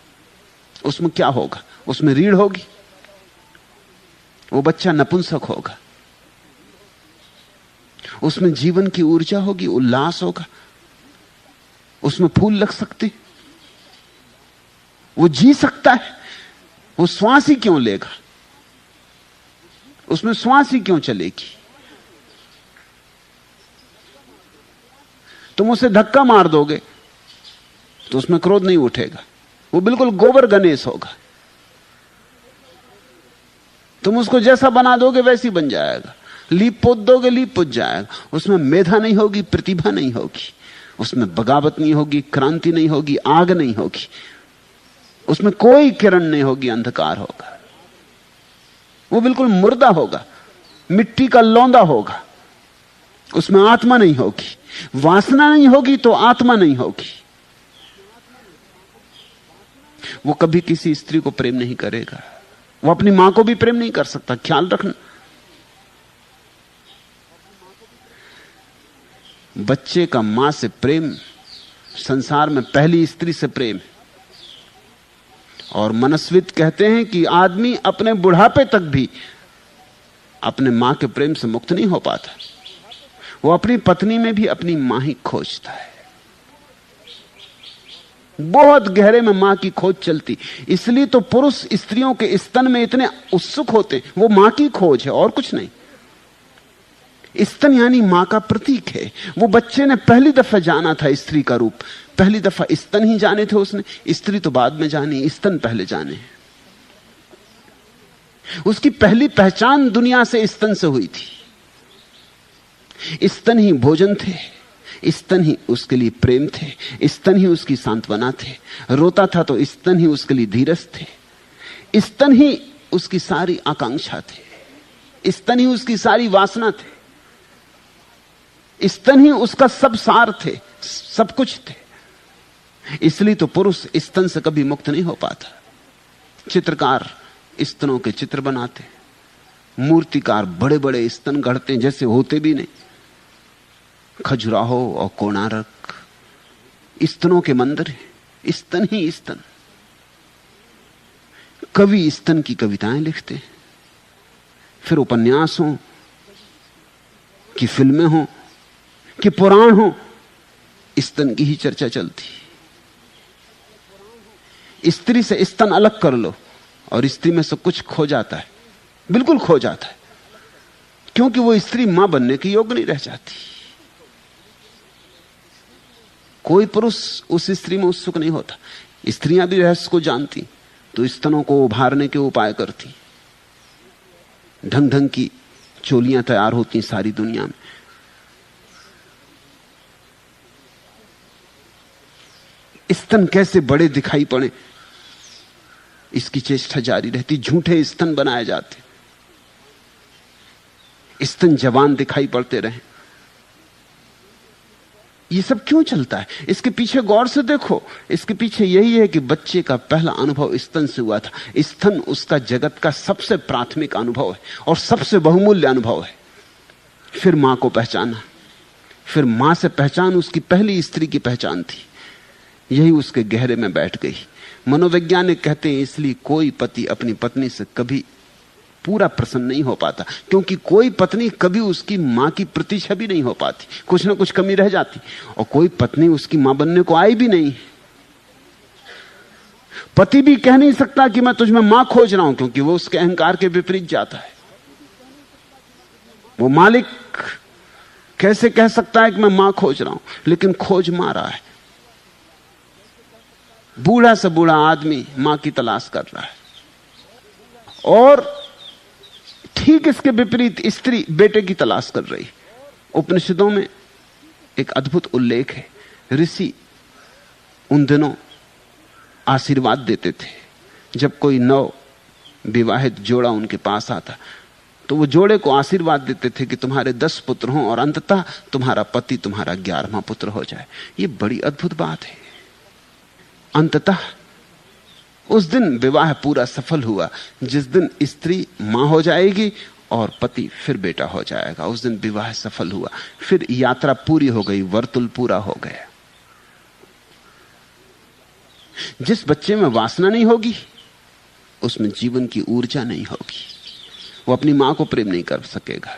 उसमें क्या होगा। उसमें रीढ़ होगी, वो बच्चा नपुंसक होगा। उसमें जीवन की ऊर्जा होगी, उल्लास होगा, उसमें फूल लग सकते, वो जी सकता है। वो श्वास ही क्यों लेगा, उसमें श्वास ही क्यों चलेगी। तुम उसे धक्का मार दोगे तो उसमें क्रोध नहीं उठेगा, वो बिल्कुल गोबर गणेश होगा। तुम उसको जैसा बना दोगे वैसी बन जाएगा। लीप पोत दोगे, लीप पोत जाएगा। उसमें मेधा नहीं होगी, प्रतिभा नहीं होगी, उसमें बगावत नहीं होगी, क्रांति नहीं होगी, आग नहीं होगी, उसमें कोई किरण नहीं होगी, अंधकार होगा। वो बिल्कुल मुर्दा होगा, मिट्टी का लौंदा होगा। उसमें आत्मा नहीं होगी। वासना नहीं होगी तो आत्मा नहीं होगी। वो कभी किसी स्त्री को प्रेम नहीं करेगा, वो अपनी मां को भी प्रेम नहीं कर सकता। ख्याल रखना, बच्चे का मां से प्रेम संसार में पहली स्त्री से प्रेम है। और मनस्विद कहते हैं कि आदमी अपने बुढ़ापे तक भी अपने मां के प्रेम से मुक्त नहीं हो पाता। वो अपनी पत्नी में भी अपनी मां ही खोजता है। बहुत गहरे में मां की खोज चलती। इसलिए तो पुरुष स्त्रियों के स्तन में इतने उत्सुक होते, वो मां की खोज है और कुछ नहीं। स्तन यानी मां का प्रतीक है। वो बच्चे ने पहली दफा जाना था स्त्री का रूप, पहली दफा स्तन ही जाने थे उसने, स्त्री तो बाद में जानी, स्तन पहले जाने। उसकी पहली पहचान दुनिया से स्तन से हुई थी। स्तन ही भोजन थे, स्तन ही उसके लिए प्रेम थे, स्तन ही उसकी सांत्वना थे। रोता था तो स्तन ही उसके लिए धीरज थे, स्तन ही उसकी सारी आकांक्षा थे, स्तन ही उसकी सारी वासना थे, स्तन ही उसका सब सार थे, सब कुछ थे। इसलिए तो पुरुष स्तन से कभी मुक्त नहीं हो पाता। चित्रकार स्तनों के चित्र बनाते, मूर्तिकार बड़े बड़े स्तन गढ़ते हैं जैसे होते भी नहीं। खजुराहो और कोणार्क स्तनों के मंदिर हैं, स्तन ही स्तन। कवि स्तन की कविताएं लिखते हैं, फिर उपन्यास हो कि फिल्में हो कि पुराण हो, स्तन की ही चर्चा चलती। स्त्री से स्तन अलग कर लो और स्त्री में से कुछ खो जाता है, बिल्कुल खो जाता है, क्योंकि वो स्त्री मां बनने के योग्य नहीं रह जाती। कोई पुरुष उस स्त्री में उत्सुक नहीं होता। स्त्रियां भी रहस्य को जानती तो स्तनों को उभारने के उपाय करती। ढंग ढंग की चोलियां तैयार होती सारी दुनिया में। स्तन कैसे बड़े दिखाई पड़े, इसकी चेष्टा जारी रहती। झूठे स्तन बनाए जाते, स्तन जवान दिखाई पड़ते रहे। ये सब क्यों चलता है? इसके पीछे गौर से देखो। इसके पीछे यही है कि बच्चे का पहला अनुभव स्तन से हुआ था। स्तन उसका जगत का सबसे प्राथमिक अनुभव है और सबसे बहुमूल्य अनुभव है। फिर मां को पहचाना, फिर मां से पहचान उसकी पहली स्त्री की पहचान थी। यही उसके गहरे में बैठ गई। मनोवैज्ञानिक कहते हैं इसलिए कोई पति अपनी पत्नी से कभी पूरा प्रसन्न नहीं हो पाता, क्योंकि कोई पत्नी कभी उसकी मां की प्रतिछवि नहीं हो पाती, कुछ ना कुछ कमी रह जाती। और कोई पत्नी उसकी मां बनने को आई भी नहीं। पति भी कह नहीं सकता कि मैं तुझमें मां खोज रहा हूं, क्योंकि वो उसके अहंकार के विपरीत जाता है। वो मालिक कैसे कह सकता है कि मैं मां खोज रहा हूं, लेकिन खोज मां रहा है। बूढ़ा से बूढ़ा आदमी मां की तलाश कर रहा है। और ठीक इसके विपरीत स्त्री बेटे की तलाश कर रही। उपनिषदों में एक अद्भुत उल्लेख है। ऋषि उन दिनों आशीर्वाद देते थे। जब कोई नव विवाहित जोड़ा उनके पास आता तो वो जोड़े को आशीर्वाद देते थे कि तुम्हारे 10 पुत्र हों और अंततः तुम्हारा पति तुम्हारा 11वां पुत्र हो जाए। ये बड़ी अद्भुत बात है। अंततः उस दिन विवाह पूरा सफल हुआ, जिस दिन स्त्री मां हो जाएगी और पति फिर बेटा हो जाएगा। उस दिन विवाह सफल हुआ, फिर यात्रा पूरी हो गई, वर्तुल पूरा हो गया। जिस बच्चे में वासना नहीं होगी उसमें जीवन की ऊर्जा नहीं होगी। वो अपनी मां को प्रेम नहीं कर सकेगा,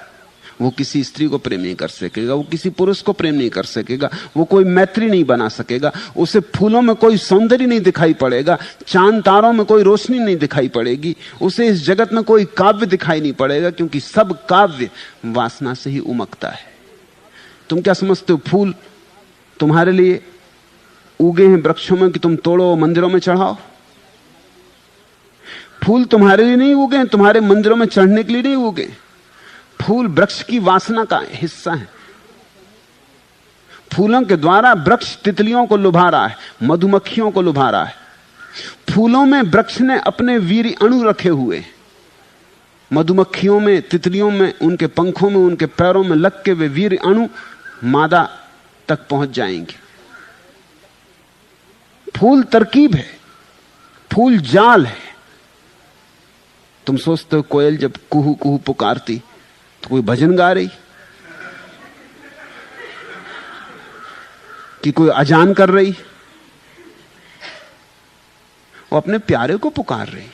वो किसी स्त्री को प्रेम नहीं कर सकेगा, वो किसी पुरुष को प्रेम नहीं कर सकेगा, वो कोई मैत्री नहीं बना सकेगा, उसे फूलों में कोई सौंदर्य नहीं दिखाई पड़ेगा, चांद तारों में कोई रोशनी नहीं दिखाई पड़ेगी, उसे इस जगत में कोई काव्य दिखाई नहीं पड़ेगा, क्योंकि सब काव्य वासना से ही उमकता है। तुम क्या समझते हो फूल तुम्हारे लिए उगे हैं वृक्षों में कि तुम तोड़ो मंदिरों में चढ़ाओ? फूल तुम्हारे लिए नहीं उगे, तुम्हारे मंदिरों में चढ़ने के लिए नहीं उगे। फूल वृक्ष की वासना का हिस्सा है। फूलों के द्वारा वृक्ष तितलियों को लुभा रहा है, मधुमक्खियों को लुभा रहा है। फूलों में वृक्ष ने अपने वीर अणु रखे हुए। मधुमक्खियों में, तितलियों में, उनके पंखों में, उनके पैरों में लग के वे वीर अणु मादा तक पहुंच जाएंगे। फूल तरकीब है, फूल जाल है। तुम सोचते हो कोयल जब कुहू कुहू पुकारती तो कोई भजन गा रही कि कोई अजान कर रही? वो अपने प्यारे को पुकार रही।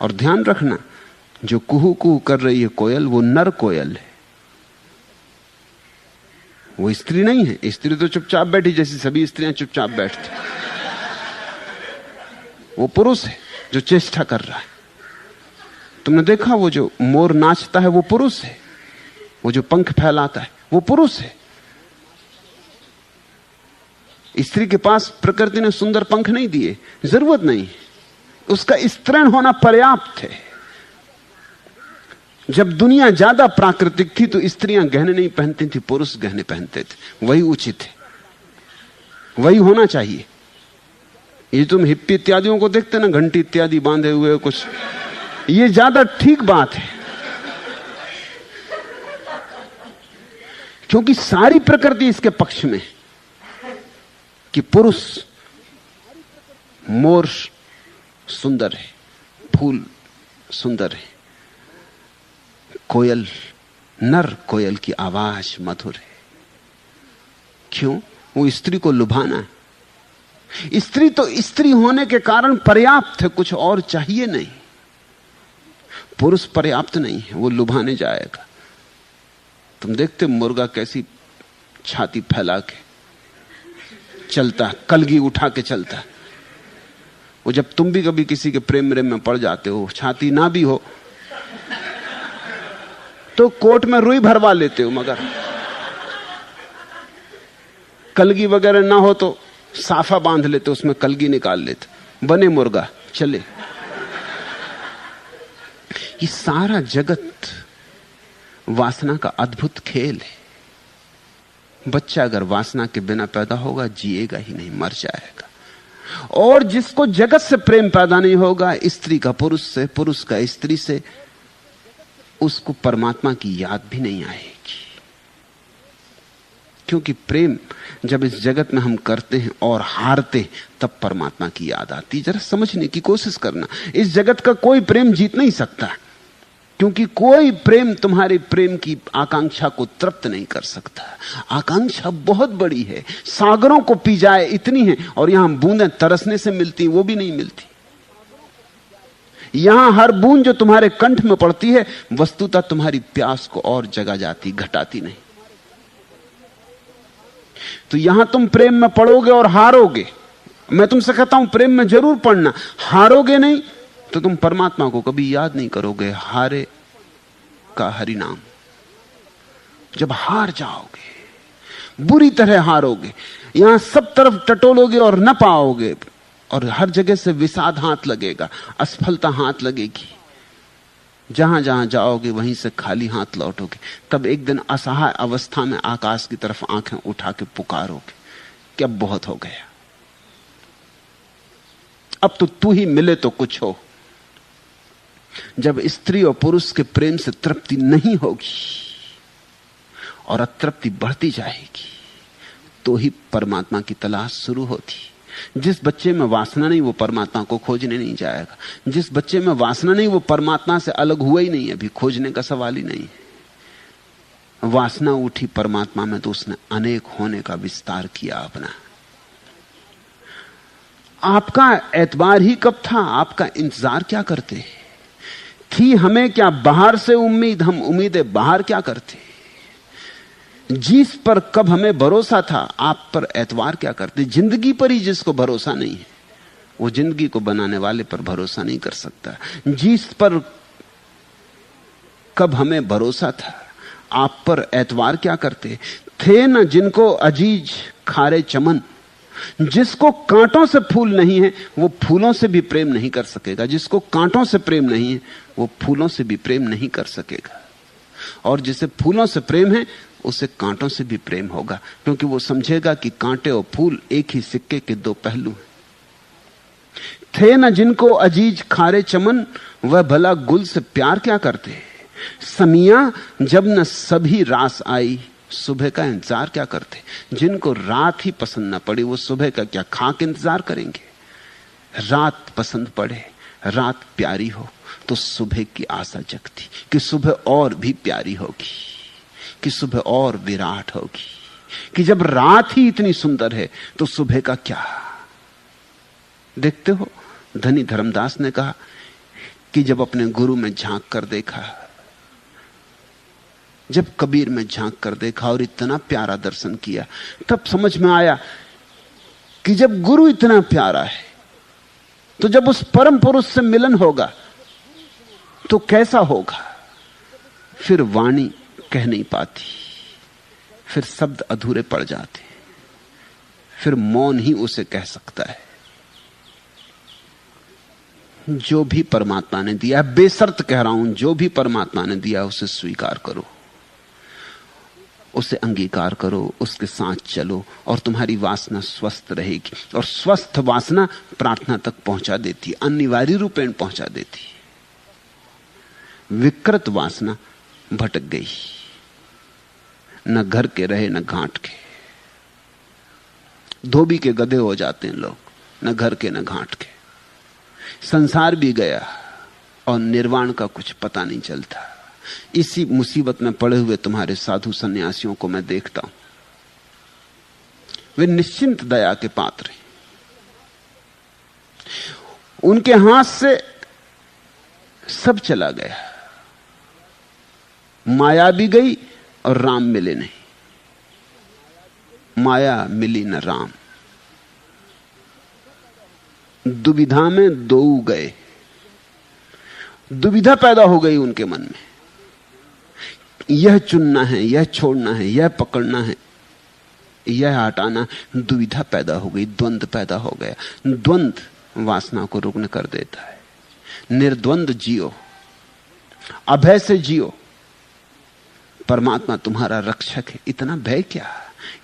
और ध्यान रखना, जो कुहू कुहू कर रही है कोयल, वो नर कोयल है, वो स्त्री नहीं है। स्त्री तो चुपचाप बैठी, जैसी सभी स्त्रियां चुपचाप बैठती। वो पुरुष है जो चेष्टा कर रहा है। तुमने देखा वो जो मोर नाचता है वो पुरुष है, वो जो पंख फैलाता है वो पुरुष है। स्त्री के पास प्रकृति ने सुंदर पंख नहीं दिए, जरूरत नहीं, उसका स्तरण होना पर्याप्त है। जब दुनिया ज्यादा प्राकृतिक थी तो स्त्रियां गहने नहीं पहनती थी, पुरुष गहने पहनते थे। वही उचित है, वही होना चाहिए। ये तुम हिप्पी इत्यादियों को देखते ना, घंटी इत्यादि बांधे हुए कुछ, ये ज्यादा ठीक बात है, क्योंकि सारी प्रकृति इसके पक्ष में कि पुरुष, मोर सुंदर है, फूल सुंदर है, कोयल, नर कोयल की आवाज मधुर है। क्यों? वो स्त्री को लुभाना है। स्त्री तो स्त्री होने के कारण पर्याप्त है, कुछ और चाहिए नहीं। पुरुष पर्याप्त नहीं है, वो लुभाने जाएगा। तुम देखते मुर्गा कैसी छाती फैला के चलता, कलगी उठा के चलता। वो जब तुम भी कभी किसी के प्रेम में पड़ जाते हो, छाती ना भी हो तो कोट में रुई भरवा लेते हो, मगर कलगी वगैरह ना हो तो साफा बांध लेते, उसमें कलगी निकाल लेते, बने मुर्गा चले। ये सारा जगत वासना का अद्भुत खेल है। बच्चा अगर वासना के बिना पैदा होगा जिएगा ही नहीं, मर जाएगा। और जिसको जगत से प्रेम पैदा नहीं होगा, स्त्री का पुरुष से, पुरुष का स्त्री से, उसको परमात्मा की याद भी नहीं आएगी। क्योंकि प्रेम जब इस जगत में हम करते हैं और हारते, तब परमात्मा की याद आती। जरा समझने की कोशिश करना, इस जगत का कोई प्रेम जीत नहीं सकता, क्योंकि कोई प्रेम तुम्हारे प्रेम की आकांक्षा को तृप्त नहीं कर सकता। आकांक्षा बहुत बड़ी है, सागरों को पी जाए इतनी है, और यहां बूंदें तरसने से मिलती, वो भी नहीं मिलती। यहां हर बूंद जो तुम्हारे कंठ में पड़ती है, वस्तुतः तुम्हारी प्यास को और जगा जाती, घटाती नहीं। तो यहां तुम प्रेम में पड़ोगे और हारोगे। मैं तुमसे कहता हूं प्रेम में जरूर पड़ना, हारोगे नहीं तो तुम परमात्मा को कभी याद नहीं करोगे। हारे का हरि नाम। जब हार जाओगे, बुरी तरह हारोगे, यहां सब तरफ टटोलोगे और न पाओगे, और हर जगह से विषाद हाथ लगेगा, असफलता हाथ लगेगी। जहां जहां जाओगे वहीं से खाली हाथ लौटोगे। तब एक दिन असहाय अवस्था में आकाश की तरफ आंखें उठा के पुकारोगे कि अब बहुत हो गया, अब तो तू ही मिले तो कुछ हो। जब स्त्री और पुरुष के प्रेम से तृप्ति नहीं होगी और अतृप्ति बढ़ती जाएगी, तो ही परमात्मा की तलाश शुरू होती। जिस बच्चे में वासना नहीं वो परमात्मा को खोजने नहीं जाएगा। जिस बच्चे में वासना नहीं वो परमात्मा से अलग हुआ ही नहीं, अभी खोजने का सवाल ही नहीं है। वासना उठी परमात्मा में तो उसने अनेक होने का विस्तार किया अपना। आपका एतबार ही कब था? आपका इंतजार क्या करते थी? हमें क्या बाहर से उम्मीद? हम उम्मीदें बाहर क्या करते? जिस पर कब हमें भरोसा था, आप पर एतवार क्या करते? जिंदगी पर ही जिसको भरोसा नहीं है, वो जिंदगी को बनाने वाले पर भरोसा नहीं कर सकता। जिस पर कब हमें भरोसा था, आप पर एतवार क्या करते? थे न जिनको अजीज खारे चमन। जिसको कांटों से फूल नहीं है, वो फूलों से भी प्रेम नहीं कर सकेगा। जिसको कांटों से प्रेम नहीं है, वो फूलों से भी प्रेम नहीं कर सकेगा। और जिसे फूलों से प्रेम है, उसे कांटों से भी प्रेम होगा, क्योंकि वो समझेगा कि कांटे और फूल एक ही सिक्के के दो पहलू हैं। थे न जिनको अजीज खारे चमन, वह भला गुल से प्यार क्या करते? समिया जब न सभी रास आई, सुबह का इंतजार क्या करते? जिनको रात ही पसंद न पड़ी वो सुबह का क्या खाक इंतजार करेंगे? रात पसंद पड़े, रात प्यारी हो तो सुबह की आशा जगती कि सुबह और भी प्यारी होगी, कि सुबह और विराट होगी, कि जब रात ही इतनी सुंदर है तो सुबह का क्या। देखते हो, धनी धर्मदास ने कहा कि जब अपने गुरु में झांक कर देखा, जब कबीर में झांक कर देखा और इतना प्यारा दर्शन किया, तब समझ में आया कि जब गुरु इतना प्यारा है तो जब उस परम पुरुष से मिलन होगा तो कैसा होगा। फिर वाणी कह नहीं पाती, फिर शब्द अधूरे पड़ जाते, फिर मौन ही उसे कह सकता है। जो भी परमात्मा ने दिया, बेशर्त कह रहा हूं, जो भी परमात्मा ने दिया उसे स्वीकार करो, उसे अंगीकार करो, उसके साथ चलो और तुम्हारी वासना स्वस्थ रहेगी। और स्वस्थ वासना प्रार्थना तक पहुंचा देती, अनिवार्य रूपेण पहुंचा देती। विकृत वासना भटक गई, न घर के रहे न घाट के। धोबी के गधे हो जाते हैं लोग, न घर के न घाट के। संसार भी गया और निर्वाण का कुछ पता नहीं चलता। इसी मुसीबत में पड़े हुए तुम्हारे साधु सन्यासियों को मैं देखता हूं, वे निश्चिंत दया के पात्र हैं। उनके हाथ से सब चला गया, माया भी गई और राम मिले नहीं। माया मिली न राम, दुविधा में दो गए। दुविधा पैदा हो गई उनके मन में, यह चुनना है, यह छोड़ना है, यह पकड़ना है, यह हटाना। दुविधा पैदा हो गई, द्वंद्व पैदा हो गया। द्वंद्व वासना को रुग्ण कर देता है। निर्द्वंद जियो, अभय से जियो। परमात्मा तुम्हारा रक्षक है, इतना भय क्या,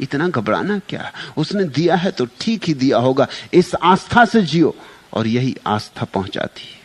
इतना घबराना क्या। उसने दिया है तो ठीक ही दिया होगा, इस आस्था से जियो और यही आस्था पहुंचाती है।